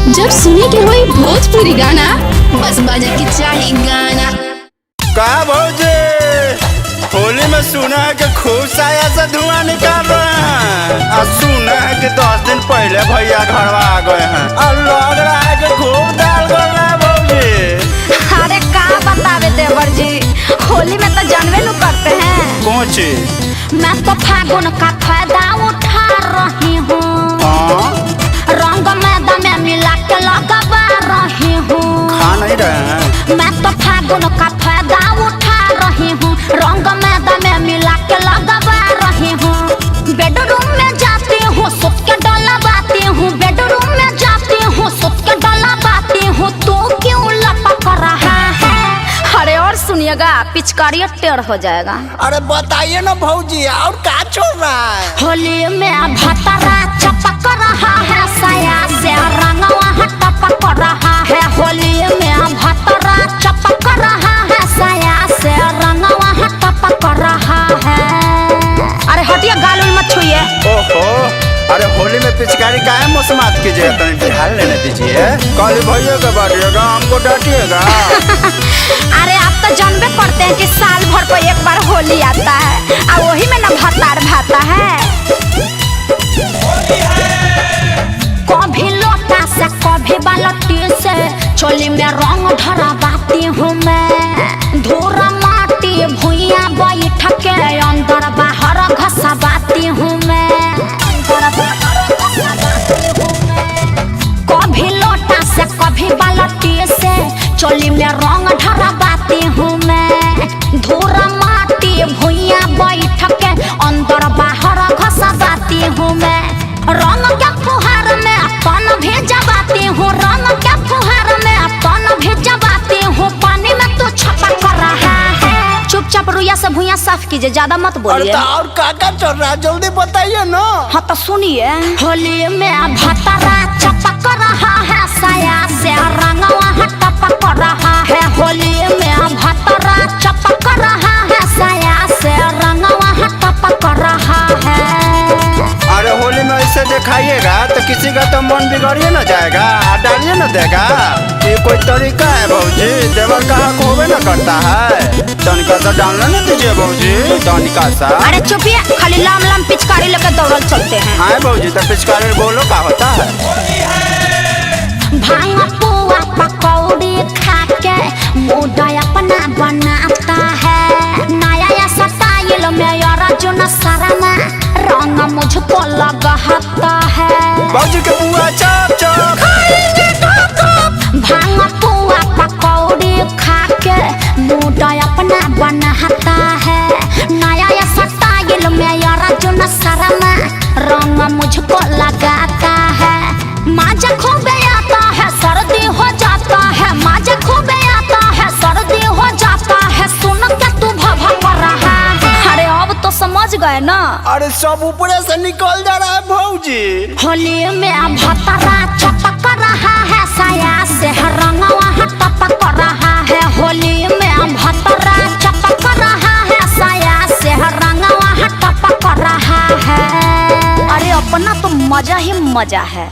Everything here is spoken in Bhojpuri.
जब सुने के होई भोजपुरी गाना बस बजे के चाही गाना। का भौजी होली में सुना है कि खूब साया से धुआं निकाल रहे हैं और सुना है कि 10 दिन पहले भैया घरवा आ गए हैं और लग रहा है कि खूब दाल कर रहे हैं भौजी। अरे का बतावे देवर जी, होली में तो जानवे नु करते हैं। कौन चीज? मैं तो फागुन का फायदा उठा रही हूँ, रंग मैदा में मिला के लगवा रही हूँ। खा नहीं रहे हैं? मैं तो फागुन का फायदा उठा रही हूँ, रंग मैदा में मिला के लगवा रही हूँ। बेडरूम में जाती हूँ सुत के डलवाती हूँ, बेडरूम में जाती हूँ सुत के डलवाती हूँ। तू क्यों लपक रहा है? अरे और सुनिएगा, पिचकारी टेढ़ हो जाएगा। अरे बताइए ना भौजी, और का चल रहा है? होली में भतरा चपक रहा है, साया से रंगवा टपक रहा है। होली में भतरा चपक रहा है, साया से रंगवा टपक रहा है। अरे हटिए, गाल मत छुइए। ओहो, अरे होली में पिचकारी का है मौसमात कीजिए, तनी ध्यान लेने दीजिए। कल भैया के बारिएगा, हमको डांटिएगा। अरे आप तो जानबे करते हैं कि साल भर पर एक बार होली आता है और वही में न भतार भाता है। कभी लोटा से कभी बाल्टी से चोली में रंग ढरवाती हूँ मैं। धूरा माटी भुइया बैठ के अंदर बाहर घसवाती हूँ मैं। कभी लोटा से कभी बाल्टी से चोली में रंग ढरवाती हूँ मैं। धूरा माटी भुइया बैठ के अंदर बाहर घसवाती हूँ मैं। रंग के फुहार में अपन भेजवाती हूँ, रंग के फुहार में अपन भेजवाती हूँ। पानी में तो छपक रहा है। चुपचाप रुइया से भुइया साफ कीजिए, ज्यादा मत बोलिए। और का चल रहा है, जल्दी बताइए ना। हाँ तो सुनिए, होली में भतरा चपक रहा है, साया से रंगवा टपक रहा है। होली में भतरा चपक रहा है, साया से रंगवा टपक रहा है। अरे होली में ऐसे दिखाइएगा तो किसी का तो मन बिगड़िए न जाएगा, डालिए न देगा। ये कोई तरीका है भौजी? देवर कहाँ को होवे न करता है। तनिका सा डालना न दीजिए भौजी, तनिका सा। अरे चुपिए, खाली लाम लाम पिचकारी लेकर दौड़ल चलते हैं। हाँ भौजी, तो पिचकारी बोलो का होता है? भांग पुआ पकौड़ी खा के मूड अपना बनाता है। नया या स्टाइल में अर्जुन शर्मा रंग मुझको लगाता है। भौजी के बुआ चाप चाप भांग पुआ पकौड़ी खा के मूड अपना बनाता है। नया या स्टाइल में अर्जुन शर्मा रंग मुझको लगाता है। माजा खूबे आता है, सर्दी हो जाता है। माजा खूबे आता है, सर्दी हो जाता है। सुन के तू भभक रहा है। अरे अब तो समझ गए ना। अरे सब ऊपर से निकल जा रहा है भौजी। होली में भतरा चपक रहा है, साया से रंगवा टपक रहा है। होली में भतरा चपक रहा है, साया से रंगवा टपक रहा है। अरे अपना तो मजा ही मजा है।